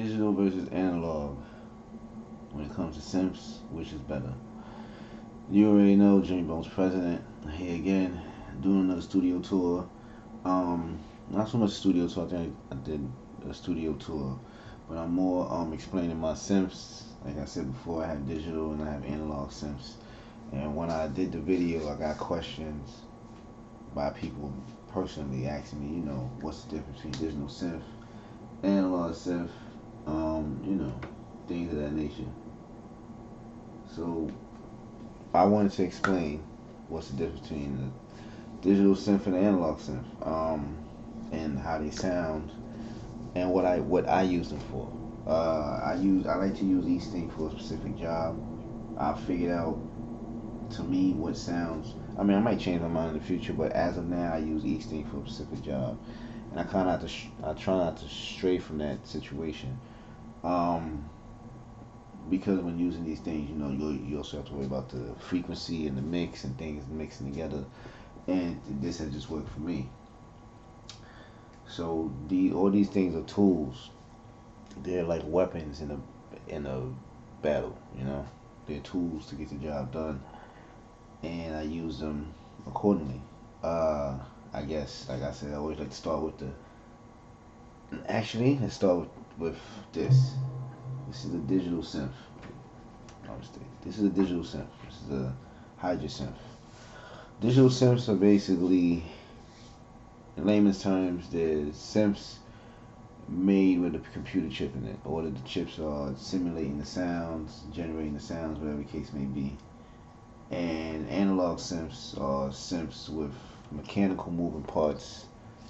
Digital versus analog when it comes to synths, which is better? You already know Jimmy Bones president here again, doing another studio tour. Not so much studio tour. I think I did a studio tour, but I'm more explaining my synths. Like I said before, I have digital and I have analog synths. And when I did the video, I got questions by people personally asking me, what's the difference between digital synth, analog synth, things of that nature. So I wanted to explain what's the difference between the digital synth and the analog synth, and how they sound, and what I use them for. I like to use each thing for a specific job. I figured out, to me, what sounds. I mean, I might change my mind in the future, but as of now, I use each thing for a specific job, and I try not to stray from that situation. Um, because when using these things, you also have to worry about the frequency and the mix and things mixing together. And this has just worked for me. So all these things are tools. They're like weapons in a battle. They're tools to get the job done, and I use them accordingly. Uh, I guess, like I said, I always like to start with the. Actually, let's start with this. This is a digital synth. No mistake. This is a digital synth. This is a hydra synth. Digital synths are basically, in layman's terms, there's synths made with a computer chip in it, or the chips are simulating the sounds, generating the sounds, whatever the case may be. And analog synths are synths with mechanical moving parts,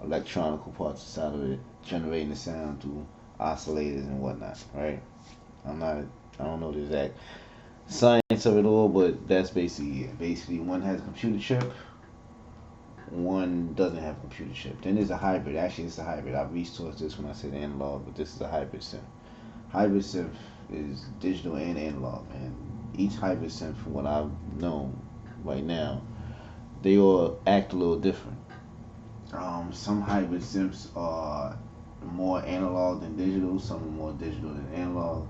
electronical parts inside of it, generating the sound through oscillators and whatnot. Right? I don't know the exact science of it all, but that's basically it. Basically, one has a computer chip, one doesn't have a computer chip. Then there's a hybrid. Actually, it's a hybrid. I've reached towards this when I said analog, but this is a hybrid synth. Hybrid synth is digital and analog, and each hybrid synth, from what I've known right now, they all act a little different. Some hybrid synths are more analog than digital. Some are more digital than analog.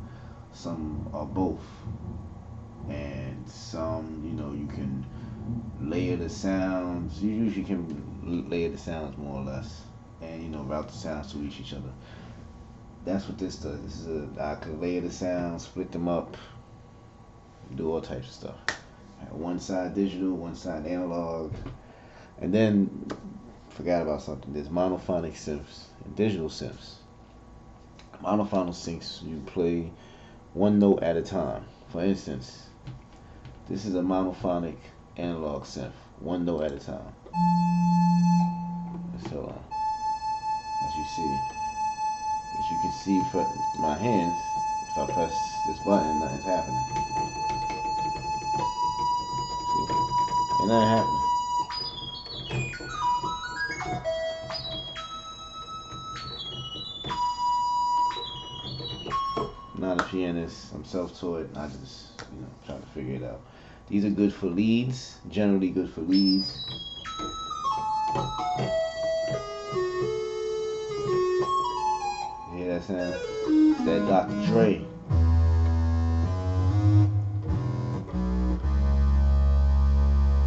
Some are both, and some, you can layer the sounds. You usually can layer the sounds more or less, and route the sounds to reach each other. That's what this does. I could layer the sounds, split them up, do all types of stuff. One side digital, one side analog, and then forgot about something. There's monophonic synths and digital synths. Monophonic synths, you play one note at a time. For instance, this is a monophonic analog synth, one note at a time. So, as you can see for my hands, if I press this button, nothing's happening. See? Ain't nothing happening. I'm not a pianist. I'm self-taught, and I just, try to figure it out. These are good for leads, generally good for leads. You hear that sound? It's that Dr. Dre.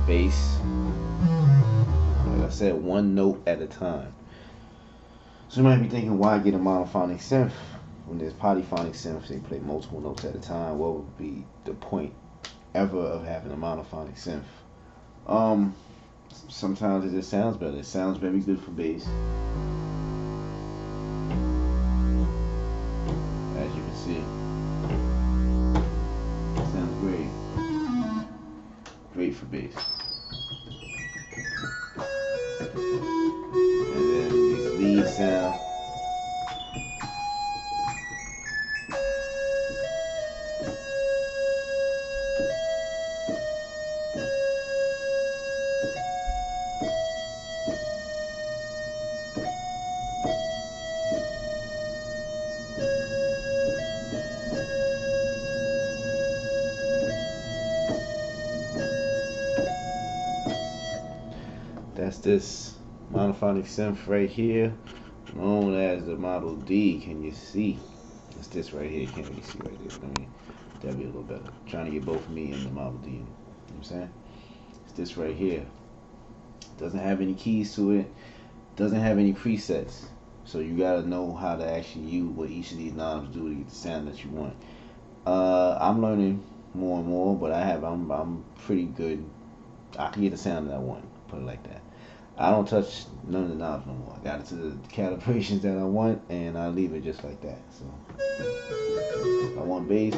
Bass. Like I said, one note at a time. So you might be thinking, why get a monophonic synth when there's polyphonic synths? They play multiple notes at a time. What would be the point ever of having a monophonic synth? Sometimes it just sounds better. It sounds very good for bass. As you can see, it sounds great. Great for bass. And then these lead sounds. That's this monophonic synth right here, known as the Model D. Can you see? It's this right here. You can't really see right there. Let me, that'll be a little better. I'm trying to get both me and the Marvel D. You know what I'm saying? It's this right here. Doesn't have any keys to it. Doesn't have any presets. So you gotta know how to actually use what each of these knobs do to get the sound that you want. I'm learning more and more, but I'm pretty good. I can get the sound that I want. Put it like that. I don't touch none of the knobs no more. I got it to the calibrations that I want, and I leave it just like that. So if I want bass.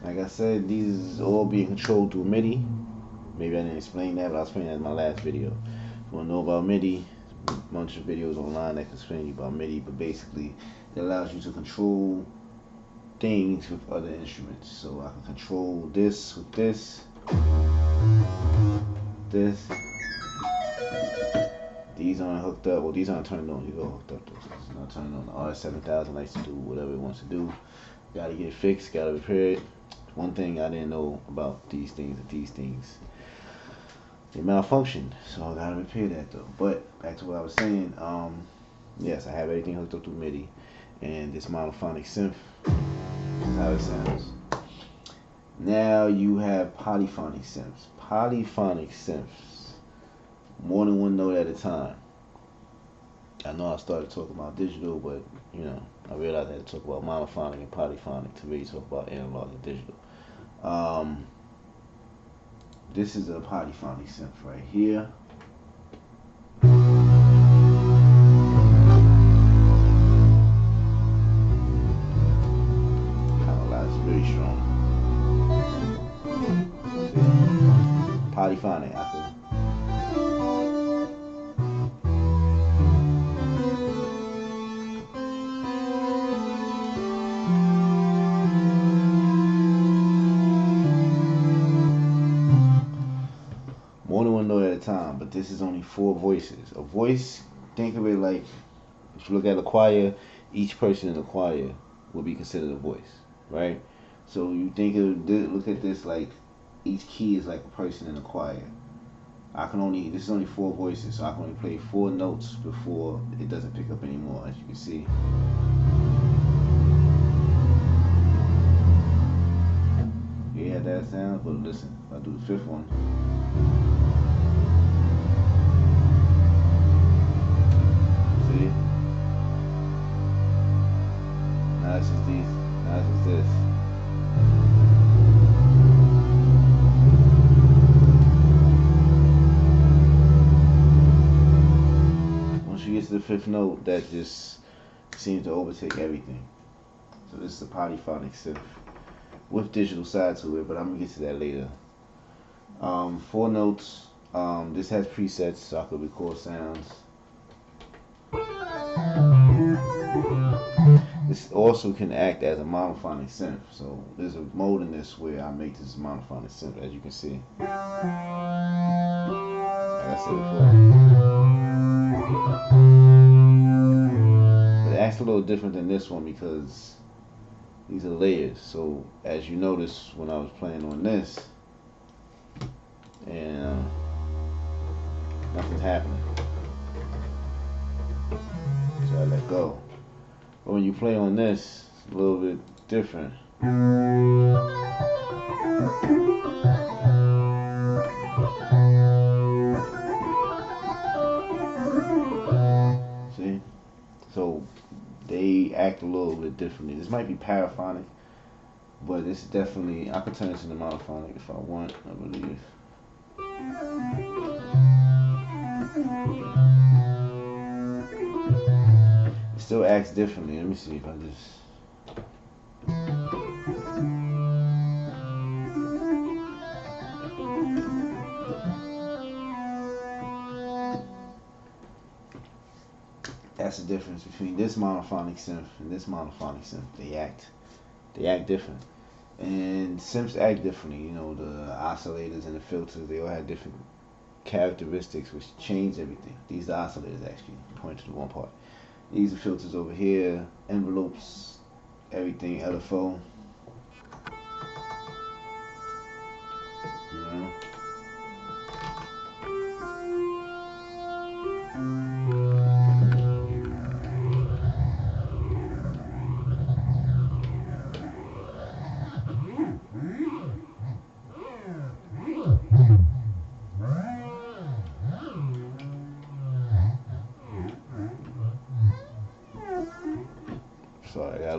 Like I said, these is all being controlled through MIDI. Maybe I didn't explain that, but I was explaining that in my last video. If you want to know about MIDI, a bunch of videos online that can explain you about MIDI, but basically it allows you to control things with other instruments. So I can control this with this. These aren't hooked up. Well, these aren't turned on. These are hooked up. This is not turned on. The RS7000 likes to do whatever it wants to do. Gotta get it fixed. Gotta repair it. One thing I didn't know about these things, they malfunction. So I gotta repair that though. But back to what I was saying. Yes, I have everything hooked up through MIDI, and this monophonic synth is how it sounds. Now you have polyphonic synths. Polyphonic synths, more than one note at a time. I know I started talking about digital, but you know, I realized I had to talk about monophonic and polyphonic to really talk about analog and digital. This is a polyphonic synth right here. Very strong. See? Polyphonic. More than one note at a time, but this is only 4 voices. A voice, think of it like, if you look at a choir, each person in the choir will be considered a voice, right? So you think of this, look at this like each key is like a person in a choir. This is only 4 voices, so I can only play 4 notes before it doesn't pick up anymore, as you can see. You hear that sound? But listen, if I do the 5th one. See? Now it's just these, now it's just this. Once you get to the 5th note, that just seems to overtake everything. So this is the polyphonic synth with digital side to it, but I'm gonna get to that later. 4 notes. This has presets, so I could record sounds. This also can act as a monophonic synth. So there's a mode in this where I make this monophonic synth, as you can see. Like I said before. But it acts a little different than this one because these are layers. So as you notice when I was playing on this, and nothing's happening. So I let go. But when you play on this, it's a little bit different. See? So they act a little bit differently. This might be paraphonic, but it's definitely, I could turn this into monophonic if I want, I believe. It still acts differently. Let me see if I just... That's the difference between this monophonic synth and this monophonic synth. They act different. And synths act differently. You know, the oscillators and the filters, they all have different characteristics which change everything. These are oscillators actually, point to the one part. These are filters over here, envelopes, everything, LFO. You know?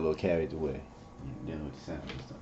little carried away. Dealing with the sound and stuff.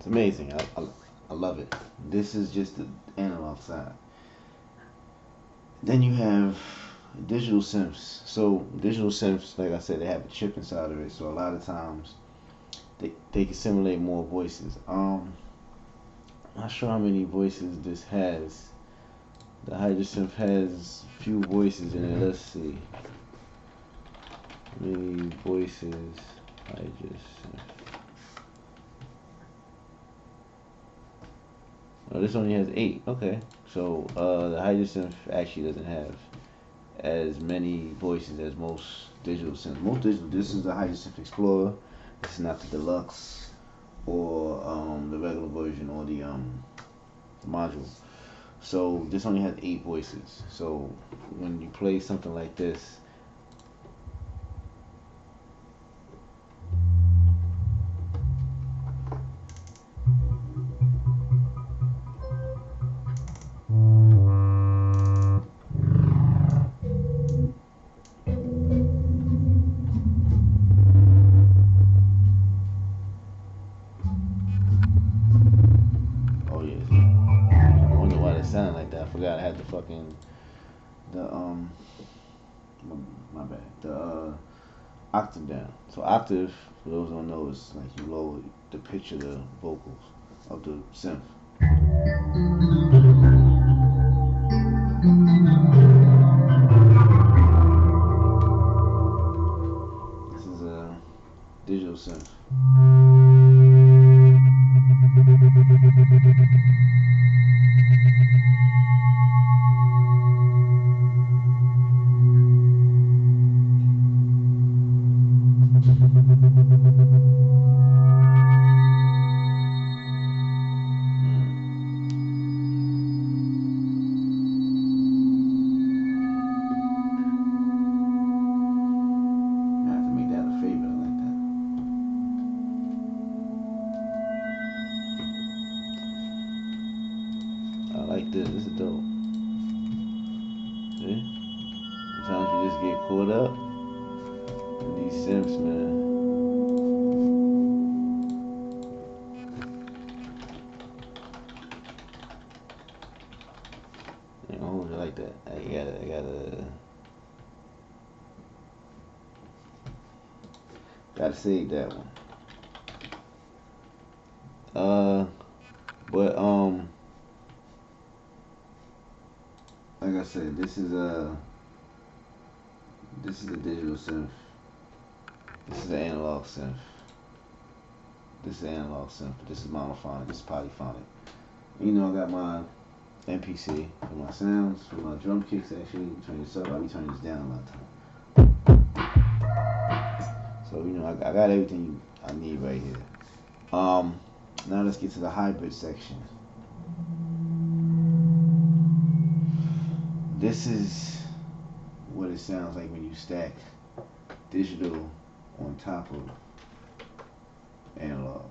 Amazing. I love it. This is just the analog side. Then you have digital synths. So digital synths, like I said, they have a chip inside of it. So a lot of times they can simulate more voices. Not sure how many voices this has. The Hydrosynth has a few voices in it. Let's see. How many voices Hydrosynth? Oh, this only has 8. Okay. So the Hydrosynth actually doesn't have as many voices as most digital synths. Most digital, this is the Hydrosynth Explorer. This is not the deluxe or the regular version or the module. So this only has 8 voices. So when you play something like this, sound like that. I forgot I had the fucking my bad. The octave down. So octave, for those who don't know, is like you lower the pitch of the vocals of the synth. This is a digital synth. This is dope. See? Sometimes you just get caught up in these synths, man. I ain't gonna hold it like that. I gotta save that one. But like I said, this is a digital synth. This is an analog synth. This is an analog synth. This is monophonic. This is polyphonic. You know, I got my MPC for my sounds, for my drum kicks. Actually, turn this up. I'll be turning this down a lot of time. So you know, I got everything I need right here. Now let's get to the hybrid section. This is what it sounds like when you stack digital on top of analog.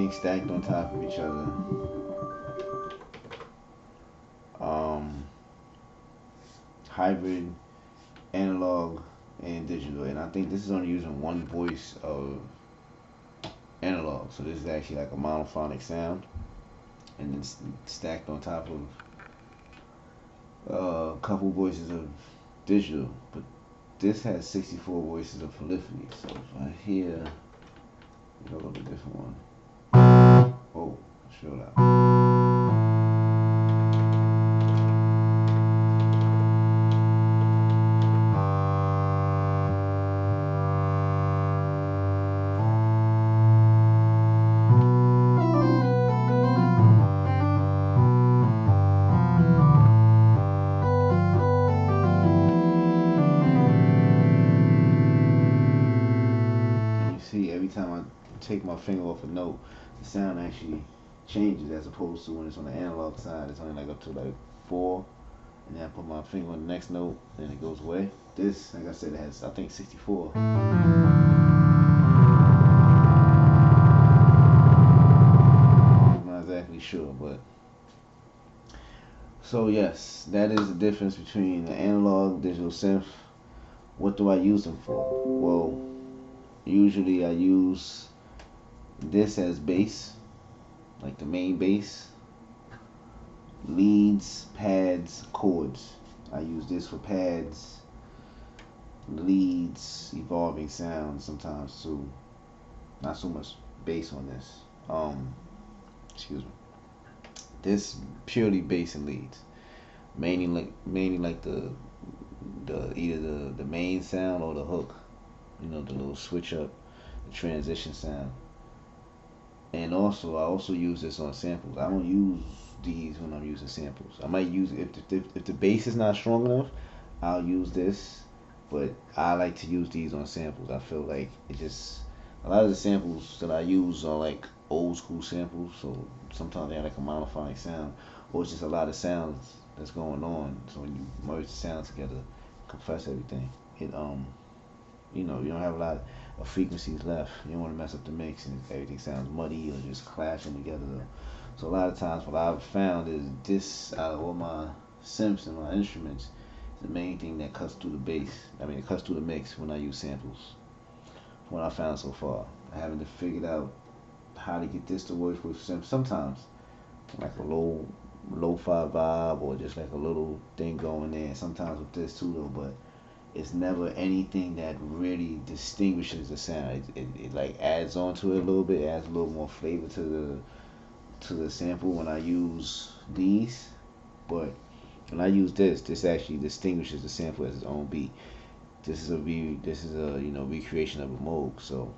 everything stacked on top of each other. Hybrid, analog, and digital. And I think this is only using one voice of analog. So this is actually like a monophonic sound, and then stacked on top of a couple voices of digital. But this has 64 voices of polyphony. So if I hear a little bit different one. Oh, sure loud. See, every time I take my finger off a note, the sound actually changes, as opposed to when it's on the analog side, it's only like up to like 4, and then I put my finger on the next note, and it goes away. This, like I said, it has, I think, 64. I'm not exactly sure, but so yes, that is the difference between the analog digital synth. What do I use them for? Well, usually I use this as bass, like the main bass, leads, pads, chords. I use this for pads, leads, evolving sounds sometimes too. Not so much bass on this. Excuse me. This purely bass and leads. Mainly like the either the main sound or the hook. You know, the little switch up, the transition sound. And also, I also use this on samples. I don't use these when I'm using samples. I might use it if the bass is not strong enough, I'll use this. But I like to use these on samples. I feel like it just, a lot of the samples that I use are like old school samples. So sometimes they have like a monophonic sound, or it's just a lot of sounds that's going on. So when you merge the sounds together, compress everything, it you know, you don't have a lot of frequencies left. You don't want to mess up the mix and everything sounds muddy or just clashing together. So a lot of times what I've found is this, out of all my synths and my instruments, is the main thing that cuts through the bass. I mean, it cuts through the mix when I use samples. From what I found so far, I haven't figured out how to get this to work with synths. Sometimes like a lo-fi vibe or just like a little thing going there. Sometimes with this too though, but it's never anything that really distinguishes the sound. It like adds on to it a little bit, adds a little more flavor to the sample when I use these. But when I use this actually distinguishes the sample as its own beat. This is a you know, recreation of a Moog. So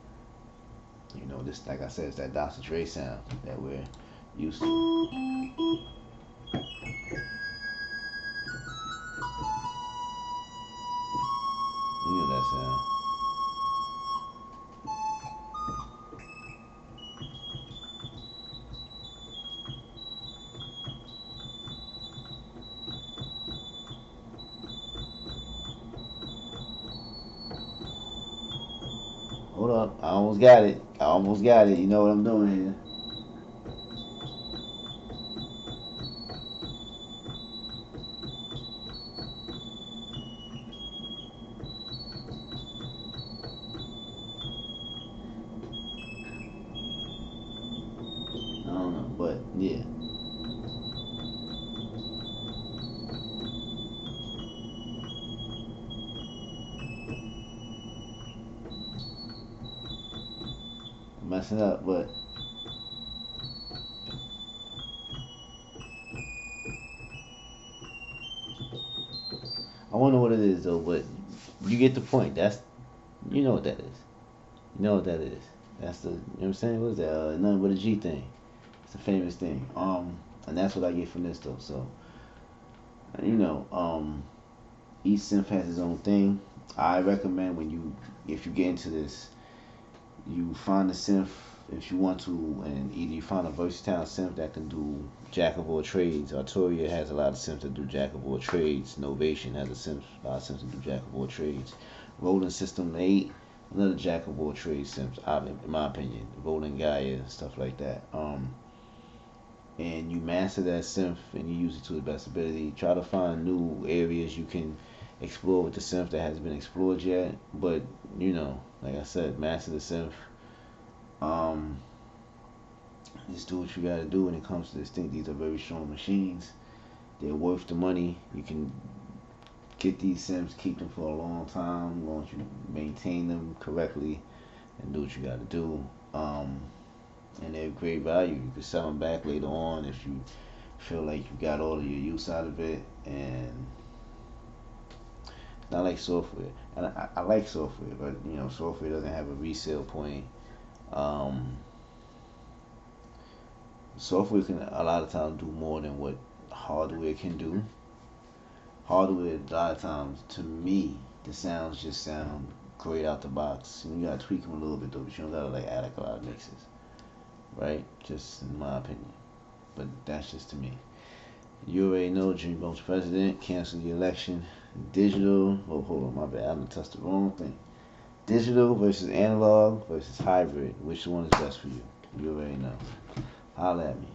you know, this, like I said, it's that Dr. Dre sound that we're used to. You know that sound. Hold up, I almost got it. I almost got it. You know what I'm doing here. I don't know, but yeah. I'm messing up, but I wonder what it is though. But you get the point. That's, you know what that is. You know what that is. That's the, you know what I'm saying? What is that? Nothing but a G thing. It's a famous thing. And that's what I get from this though. So you know, each synth has its own thing. I recommend if you get into this, you find a synth if you want to, and either you find a versatile synth that can do jack of all trades. Arturia has a lot of synths that do jack of all trades. Novation has a lot of synths that do jack of all trades. Rolling System 8 another jack of all trades synths, in my opinion, Roland Gaia, stuff like that. And you master that synth and you use it to the best ability. Try to find new areas you can explore with the synth that hasn't been explored yet. But like I said, master the synth. Um, just do what you gotta do when it comes to this thing. These are very strong machines. They're worth the money. You can get these synths, keep them for a long time, as long as you maintain them correctly and do what you gotta do. And they're great value. You can sell them back later on if you feel like you got all of your use out of it. And it's not like software. And I like software, but software doesn't have a resale point. Um, Software can a lot of times do more than what hardware can do. Hardware a lot of times, to me, the sounds just sound great out the box. You gotta tweak them a little bit though, but you don't gotta like add like a lot of mixes, right? Just in my opinion, but that's just to me. You already know Dreamboat's president canceled the election. Digital. Oh, hold on, my bad. I done touched the wrong thing. Digital versus analog versus hybrid. Which one is best for you? You already know. Holla at me.